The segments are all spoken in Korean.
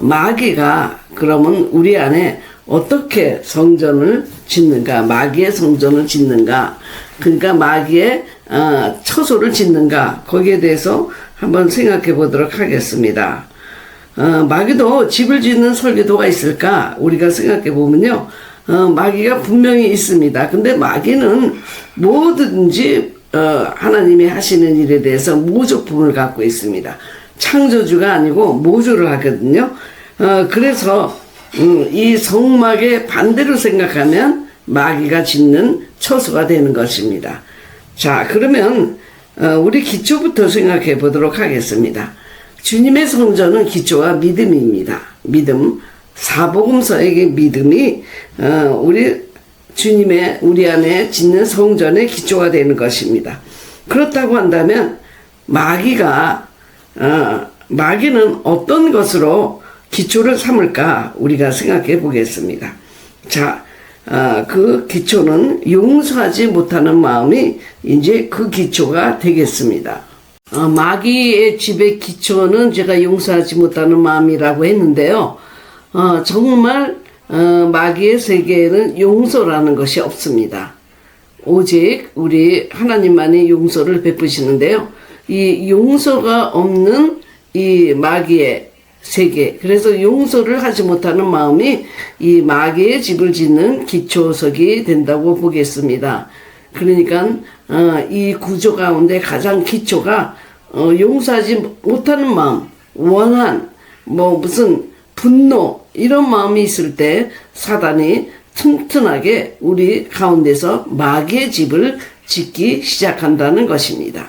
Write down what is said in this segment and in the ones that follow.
마귀가 그러면 우리 안에 어떻게 성전을 짓는가, 마귀의 성전을 짓는가, 그러니까 마귀의 처소를 짓는가, 거기에 대해서 한번 생각해 보도록 하겠습니다. 마귀도 집을 짓는 설계도가 있을까? 우리가 생각해 보면요, 마귀가 분명히 있습니다. 근데 마귀는 뭐든지 하나님이 하시는 일에 대해서 모조품을 갖고 있습니다. 창조주가 아니고 모조를 하거든요. 그래서 이 성막의 반대로 생각하면 마귀가 짓는 처소가 되는 것입니다. 자, 그러면 우리 기초부터 생각해 보도록 하겠습니다. 주님의 성전은 기초가 믿음입니다. 믿음, 사복음서의 믿음이 우리 안에 짓는 성전의 기초가 되는 것입니다. 그렇다고 한다면 마귀는 어떤 것으로 기초를 삼을까 우리가 생각해 보겠습니다. 자, 그 기초는 용서하지 못하는 마음이 이제 그 기초가 되겠습니다. 마귀의 집의 기초는 제가 용서하지 못하는 마음이라고 했는데요. 정말 마귀의 세계에는 용서라는 것이 없습니다. 오직 우리 하나님만이 용서를 베푸시는데요. 이 용서가 없는 이 마귀의 세계, 그래서 용서를 하지 못하는 마음이 이 마귀의 집을 짓는 기초석이 된다고 보겠습니다. 그러니까 이 구조 가운데 가장 기초가 용서하지 못하는 마음, 원한, 무슨 분노, 이런 마음이 있을 때 사단이 튼튼하게 우리 가운데서 마귀의 집을 짓기 시작한다는 것입니다.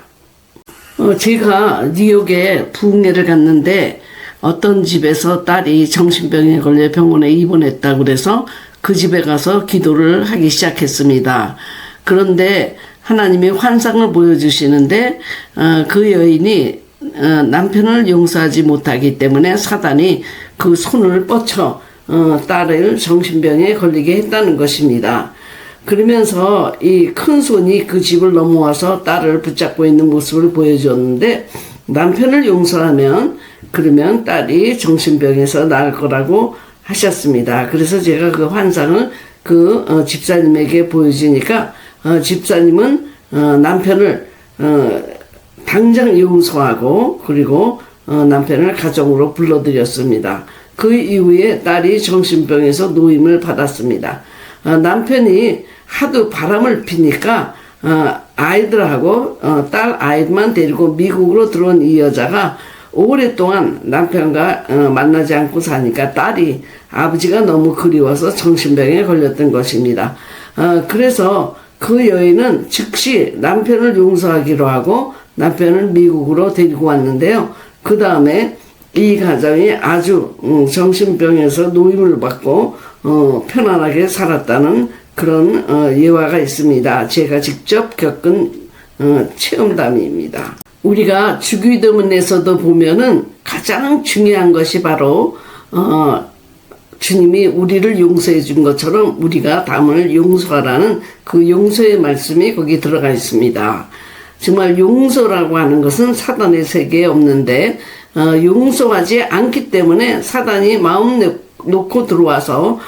제가 뉴욕에 부흥회를 갔는데 어떤 집에서 딸이 정신병에 걸려 병원에 입원했다고 그래서 그 집에 가서 기도를 하기 시작했습니다. 그런데 하나님이 환상을 보여주시는데 그 여인이 남편을 용서하지 못하기 때문에 사단이 그 손을 뻗쳐 딸을 정신병에 걸리게 했다는 것입니다. 그러면서 이 큰 손이 그 집을 넘어와서 딸을 붙잡고 있는 모습을 보여줬는데, 남편을 용서하면 그러면 딸이 정신병에서 나을 거라고 하셨습니다. 그래서 제가 그 환상을 그 집사님에게 보여주니까 집사님은 남편을 당장 용서하고 그리고 남편을 가정으로 불러들였습니다. 그 이후에 딸이 정신병에서 노임을 받았습니다. 남편이 하도 바람을 피니까 아이들하고 딸 아이만 데리고 미국으로 들어온 이 여자가 오랫동안 남편과 만나지 않고 사니까 딸이 아버지가 너무 그리워서 정신병에 걸렸던 것입니다. 그래서 그 여인은 즉시 남편을 용서하기로 하고 남편을 미국으로 데리고 왔는데요. 그 다음에 이 가정이 아주 정신병에서 노임을 받고 편안하게 살았다는 그런 예화가 있습니다. 제가 직접 겪은 체험담입니다. 우리가 주기도문에서도 보면은 가장 중요한 것이 바로 주님이 우리를 용서해 준 것처럼 우리가 남을 용서하라는 그 용서의 말씀이 거기 들어가 있습니다. 정말 용서라고 하는 것은 사단의 세계에 없는데 용서하지 않기 때문에 사단이 마음 놓고 들어와서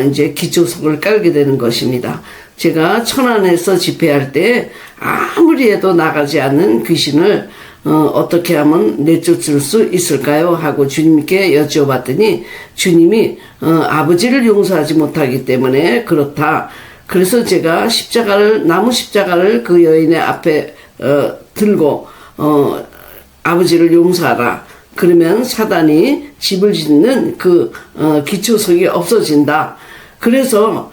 이제 기초석을 깔게 되는 것입니다. 제가 천안에서 집회할 때 아무리 해도 나가지 않는 귀신을 어떻게 하면 내쫓을 수 있을까요? 하고 주님께 여쭤봤더니 주님이 아버지를 용서하지 못하기 때문에 그렇다. 그래서 제가 나무 십자가를 그 여인의 앞에 들고 아버지를 용서하라. 그러면 사단이 집을 짓는 그 기초석이 없어진다. 그래서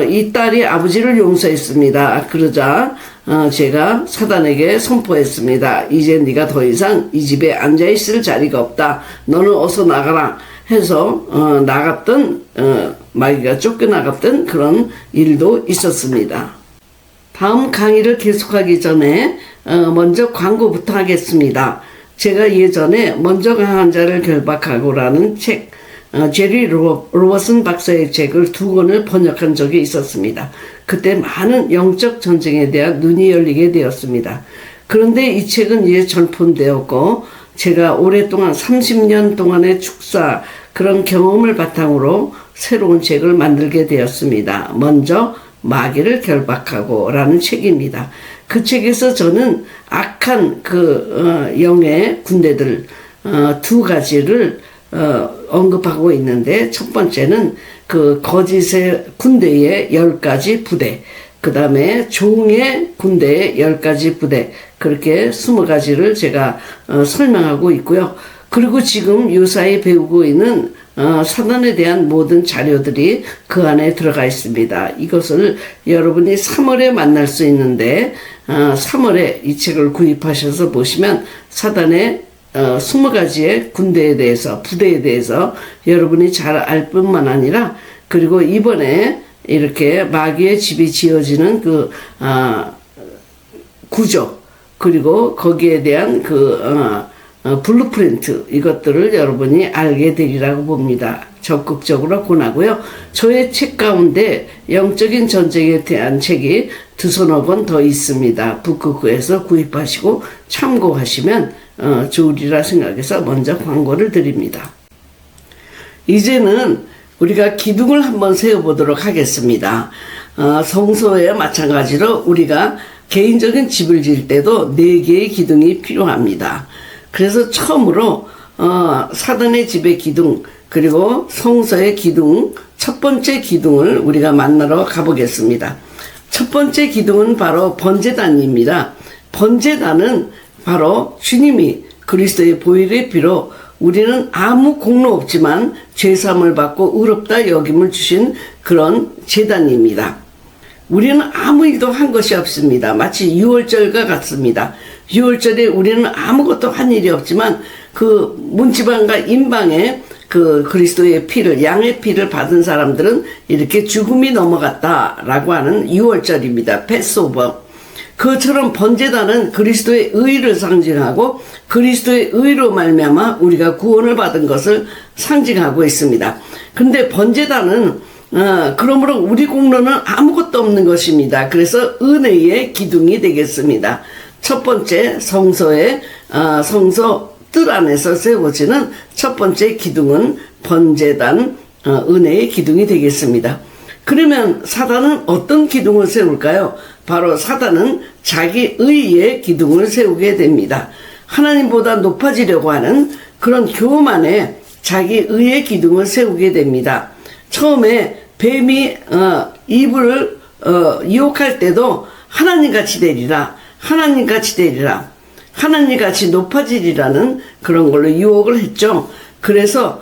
이 딸이 아버지를 용서했습니다. 그러자 제가 사단에게 선포했습니다. 이제 네가 더 이상 이 집에 앉아있을 자리가 없다. 너는 어서 나가라 해서 나갔던 마귀가 쫓겨나갔던 그런 일도 있었습니다. 다음 강의를 계속하기 전에 먼저 광고부터 하겠습니다. 제가 예전에 먼저 강한 자를 결박하고라는 책, 제리 로버슨 박사의 책을 2권을 번역한 적이 있었습니다. 그때 많은 영적 전쟁에 대한 눈이 열리게 되었습니다. 그런데 이 책은 이제 절판되었고 제가 오랫동안 30년 동안의 축사 그런 경험을 바탕으로 새로운 책을 만들게 되었습니다. 먼저 마귀를 결박하고 라는 책입니다. 그 책에서 저는 악한 영의 군대들 두 가지를 언급하고 있는데, 첫 번째는 그 거짓의 군대의 10가지 부대, 그 다음에 종의 군대의 10가지 부대, 그렇게 20가지를 제가 설명하고 있고요. 그리고 지금 요사이 배우고 있는 사단에 대한 모든 자료들이 그 안에 들어가 있습니다. 이것을 여러분이 3월에 만날 수 있는데 3월에 이 책을 구입하셔서 보시면 사단의 20가지의 군대에 대해서, 부대에 대해서 여러분이 잘 알 뿐만 아니라, 그리고 이번에 이렇게 마귀의 집이 지어지는 구조, 그리고 거기에 대한 블루프린트, 이것들을 여러분이 알게 되리라고 봅니다. 적극적으로 권하고요. 저의 책 가운데 영적인 전쟁에 대한 책이 2서너 권 더 있습니다. 북극구에서 구입하시고 참고하시면 좋으리라 생각해서 먼저 광고를 드립니다. 이제는 우리가 기둥을 한번 세워보도록 하겠습니다. 성소에 마찬가지로 우리가 개인적인 집을 지을 때도 4개의 기둥이 필요합니다. 그래서 처음으로 사단의 집의 기둥, 그리고 성소의 기둥, 첫 번째 기둥을 우리가 만나러 가보겠습니다. 첫 번째 기둥은 바로 번제단입니다. 번제단은 바로 주님이 그리스도의 보혈의 피로 우리는 아무 공로 없지만 죄사함을 받고 의롭다 여김을 주신 그런 제단입니다. 우리는 아무 일도 한 것이 없습니다. 마치 유월절과 같습니다. 유월절에 우리는 아무것도 한 일이 없지만 그 문지방과 임방에 그리스도의 피를, 양의 피를 받은 사람들은 이렇게 죽음이 넘어갔다라고 하는 유월절입니다. 패스오버. 그처럼 번제단은 그리스도의 의를 상징하고 그리스도의 의로 말미암아 우리가 구원을 받은 것을 상징하고 있습니다. 근데 번제단은 그러므로 우리 공로는 아무것도 없는 것입니다. 그래서 은혜의 기둥이 되겠습니다. 첫 번째 성소의 성소 뜰 안에서 세워지는 첫 번째 기둥은 번제단 은혜의 기둥이 되겠습니다. 그러면 사단은 어떤 기둥을 세울까요? 바로 사단은 자기 의의 기둥을 세우게 됩니다. 하나님보다 높아지려고 하는 그런 교만에 자기 의의 기둥을 세우게 됩니다. 처음에 뱀이 이브를 유혹할 때도 하나님같이 되리라, 하나님같이 되리라, 하나님같이 높아지리라는 그런 걸로 유혹을 했죠. 그래서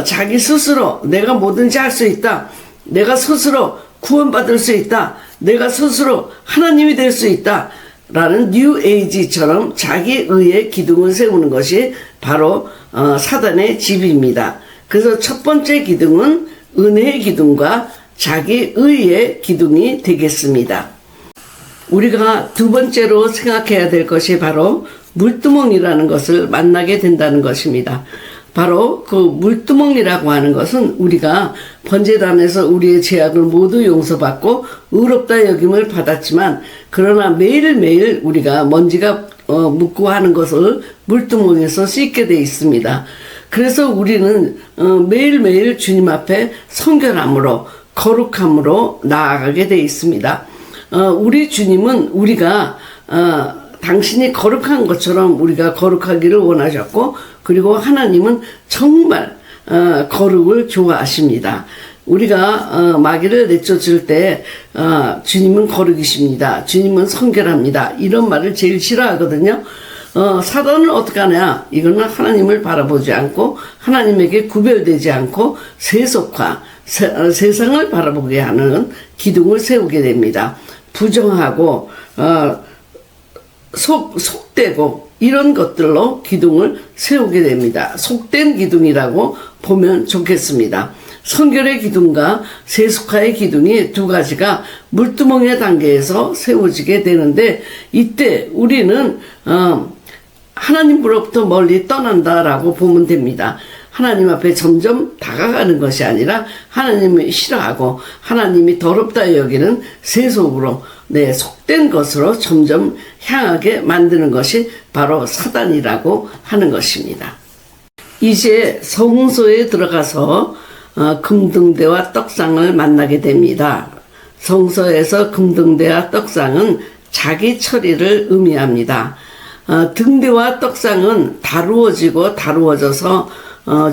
자기 스스로 내가 뭐든지 할 수 있다, 내가 스스로 구원받을 수 있다, 내가 스스로 하나님이 될 수 있다 라는 뉴 에이지처럼 자기 의의 기둥을 세우는 것이 바로 사단의 집입니다. 그래서 첫 번째 기둥은 은혜의 기둥과 자기 의의 기둥이 되겠습니다. 우리가 두 번째로 생각해야 될 것이 바로 물두멍이라는 것을 만나게 된다는 것입니다. 바로 그 물두멍이라고 하는 것은 우리가 번제단에서 우리의 죄악을 모두 용서받고 의롭다 여김을 받았지만, 그러나 매일매일 우리가 먼지가 묻고 하는 것을 물두멍에서 씻게 돼 있습니다. 그래서 우리는 매일매일 주님 앞에 성결함으로, 거룩함으로 나아가게 돼 있습니다. 우리 주님은 우리가 당신이 거룩한 것처럼 우리가 거룩하기를 원하셨고, 그리고 하나님은 정말 거룩을 좋아하십니다. 우리가 마귀를 내쫓을 때 주님은 거룩이십니다, 주님은 성결합니다, 이런 말을 제일 싫어하거든요. 사단은 어떻게 하냐? 이거는 하나님을 바라보지 않고 하나님에게 구별되지 않고 세속화, 세상을 바라보게 하는 기둥을 세우게 됩니다. 부정하고 속되고 이런 것들로 기둥을 세우게 됩니다. 속된 기둥이라고 보면 좋겠습니다. 성결의 기둥과 세속화의 기둥이 두 가지가 물두멍의 단계에서 세워지게 되는데, 이때 우리는 하나님으로부터 멀리 떠난다라고 보면 됩니다. 하나님 앞에 점점 다가가는 것이 아니라 하나님을 싫어하고 하나님이 더럽다 여기는 세속으로, 속된 것으로 점점 향하게 만드는 것이 바로 사단이라고 하는 것입니다. 이제 성소에 들어가서 금등대와 떡상을 만나게 됩니다. 성소에서 금등대와 떡상은 자기 처리를 의미합니다. 등대와 떡상은 다루어져서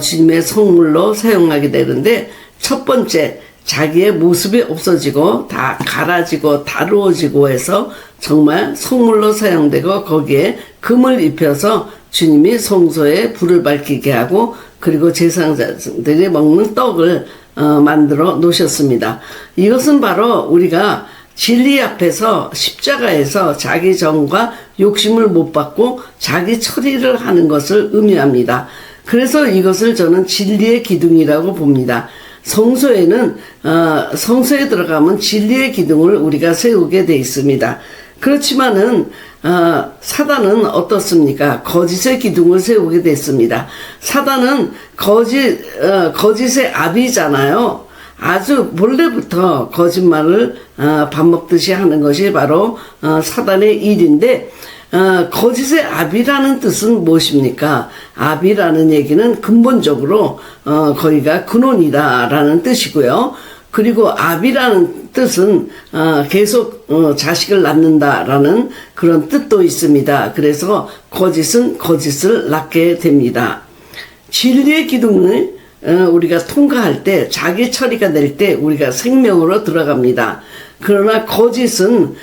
주님의 성물로 사용하게 되는데, 첫 번째 자기의 모습이 없어지고 다 갈아지고 다루어지고 해서 정말 성물로 사용되고, 거기에 금을 입혀서 주님이 성소에 불을 밝히게 하고, 그리고 제사장들이 먹는 떡을 만들어 놓으셨습니다. 이것은 바로 우리가 진리 앞에서 십자가에서 자기 정과 욕심을 못 받고 자기 처리를 하는 것을 의미합니다. 그래서 이것을 저는 진리의 기둥이라고 봅니다. 성소에 들어가면 진리의 기둥을 우리가 세우게 돼 있습니다. 그렇지만은 사단은 어떻습니까? 거짓의 기둥을 세우게 됐습니다. 사단은 거짓의 아비잖아요. 아주 본래부터 거짓말을 밥 먹듯이 하는 것이 바로 사단의 일인데, 거짓의 아비라는 뜻은 무엇입니까? 아비라는 얘기는 근본적으로 거기가 근원이다라는 뜻이고요. 그리고 아비라는 뜻은 계속 자식을 낳는다라는 그런 뜻도 있습니다. 그래서 거짓은 거짓을 낳게 됩니다. 진리의 기둥을 우리가 통과할 때, 자기 처리가 될 때 우리가 생명으로 들어갑니다. 그러나 거짓은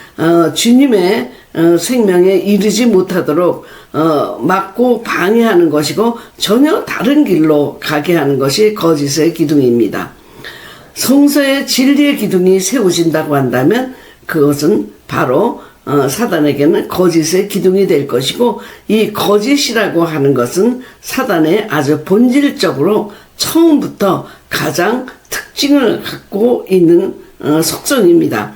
주님의 생명에 이르지 못하도록 막고 방해하는 것이고, 전혀 다른 길로 가게 하는 것이 거짓의 기둥입니다. 성서에 진리의 기둥이 세워진다고 한다면 그것은 바로 사단에게는 거짓의 기둥이 될 것이고, 이 거짓이라고 하는 것은 사단의 아주 본질적으로 처음부터 가장 특징을 갖고 있는 속성입니다.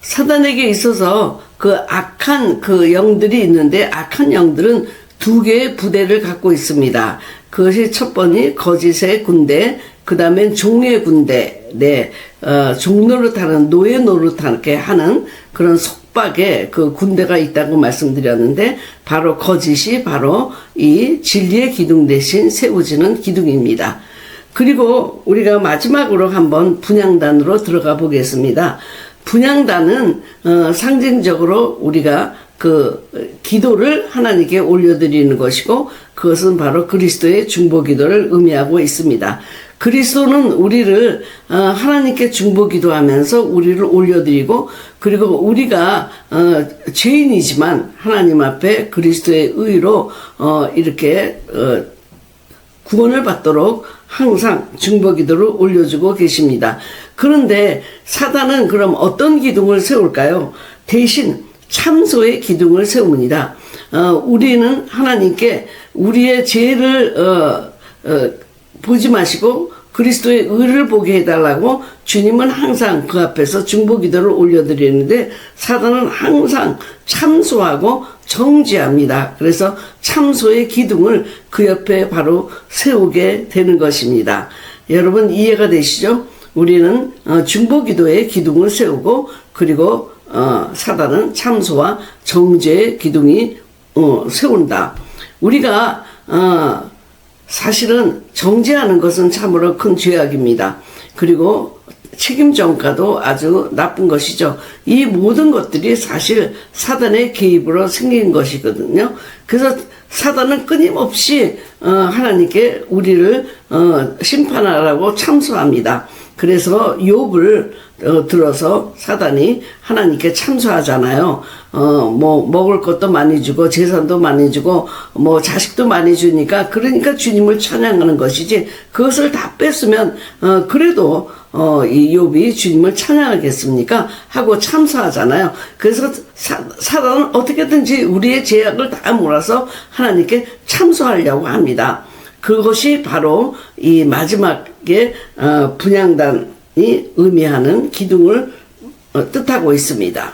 사단에게 있어서 그 악한 그 영들이 있는데, 악한 영들은 두 개의 부대를 갖고 있습니다. 그것이 첫 번이 거짓의 군대, 그 다음엔 종의 군대, 종 노릇하는, 노예 노릇하게 하는 그런 속박의 그 군대가 있다고 말씀드렸는데, 바로 거짓이 바로 이 진리의 기둥 대신 세워지는 기둥입니다. 그리고 우리가 마지막으로 한번 분향단으로 들어가 보겠습니다. 분향단은 상징적으로 우리가 그 기도를 하나님께 올려드리는 것이고, 그것은 바로 그리스도의 중보기도를 의미하고 있습니다. 그리스도는 우리를 하나님께 중보기도하면서 우리를 올려드리고, 그리고 우리가 죄인이지만 하나님 앞에 그리스도의 의로 이렇게 구원을 받도록 항상 중보기도를 올려주고 계십니다. 그런데 사단은 그럼 어떤 기둥을 세울까요? 대신 참소의 기둥을 세웁니다. 우리는 하나님께 우리의 죄를 보지 마시고 그리스도의 의를 보게 해달라고 주님은 항상 그 앞에서 중보기도를 올려드리는데, 사단은 항상 참소하고 정죄합니다. 그래서 참소의 기둥을 그 옆에 바로 세우게 되는 것입니다. 여러분 이해가 되시죠? 우리는 중보기도의 기둥을 세우고, 그리고 사단은 참소와 정죄의 기둥이 세운다. 우리가 사실은 정죄하는 것은 참으로 큰 죄악입니다. 그리고 책임전가도 아주 나쁜 것이죠. 이 모든 것들이 사실 사단의 개입으로 생긴 것이거든요. 그래서 사단은 끊임없이 하나님께 우리를 심판하라고 참소합니다. 그래서 욥을 들어서 사단이 하나님께 참소하잖아요. 뭐 먹을 것도 많이 주고 재산도 많이 주고 뭐 자식도 많이 주니까, 그러니까 주님을 찬양하는 것이지, 그것을 다 뺐으면 그래도 이 욥이 주님을 찬양하겠습니까? 하고 참소하잖아요. 그래서 사단은 어떻게든지 우리의 죄악을 다 몰아서 하나님께 참소하려고 합니다. 그것이 바로 이 마지막에 분향단이 의미하는 기둥을 뜻하고 있습니다.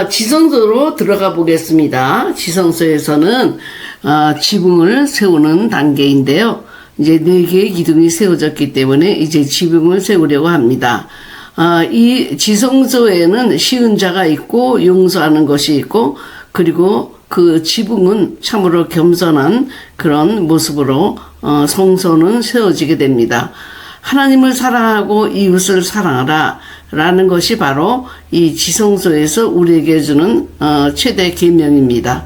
지성소로 들어가 보겠습니다. 지성소에서는 지붕을 세우는 단계인데요. 이제 4개의 기둥이 세워졌기 때문에 이제 지붕을 세우려고 합니다. 이 지성소에는 쉬운 자가 있고 용서하는 것이 있고, 그리고 그 지붕은 참으로 겸손한 그런 모습으로 성소는 세워지게 됩니다. 하나님을 사랑하고 이웃을 사랑하라 라는 것이 바로 이 지성소에서 우리에게 주는 최대 계명입니다.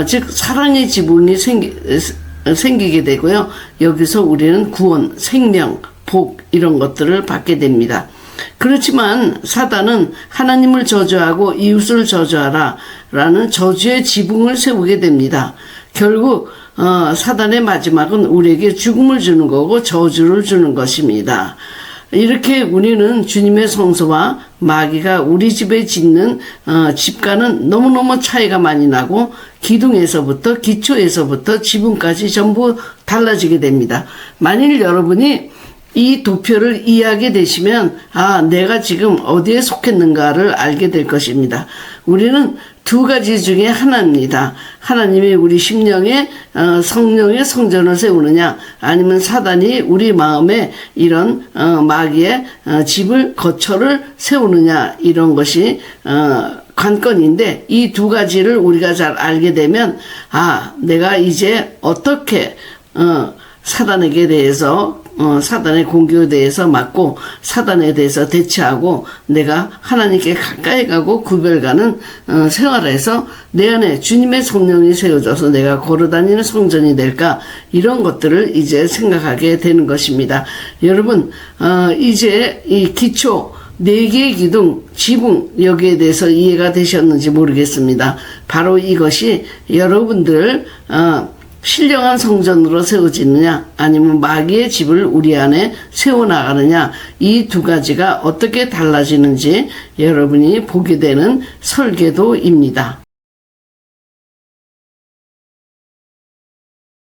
즉 사랑의 지붕이 생기게 되고요. 여기서 우리는 구원, 생명, 복 이런 것들을 받게 됩니다. 그렇지만 사단은 하나님을 저주하고 이웃을 저주하라 라는 저주의 지붕을 세우게 됩니다. 결국 사단의 마지막은 우리에게 죽음을 주는 거고 저주를 주는 것입니다. 이렇게 우리는 주님의 성소와 마귀가 우리 집에 짓는 집과는 너무너무 차이가 많이 나고 기둥에서부터 기초에서부터 지붕까지 전부 달라지게 됩니다. 만일 여러분이 이 도표를 이해하게 되시면 내가 지금 어디에 속했는가를 알게 될 것입니다. 우리는 두 가지 중에 하나입니다. 하나님이 우리 심령에 성령의 성전을 세우느냐, 아니면 사단이 우리 마음에 이런 마귀의 집을 거처를 세우느냐, 이런 것이 관건인데, 이 두 가지를 우리가 잘 알게 되면 내가 이제 어떻게 사단에게 대해서 사단의 공격에 대해서 막고 사단에 대해서 대처하고 내가 하나님께 가까이 가고 구별가는 생활에서 내 안에 주님의 성령이 세워져서 내가 걸어다니는 성전이 될까, 이런 것들을 이제 생각하게 되는 것입니다. 여러분 이제 이 기초 4개의 기둥, 지붕, 여기에 대해서 이해가 되셨는지 모르겠습니다. 바로 이것이 여러분들 신령한 성전으로 세워지느냐, 아니면 마귀의 집을 우리 안에 세워나가느냐, 이 두 가지가 어떻게 달라지는지 여러분이 보게 되는 설계도입니다.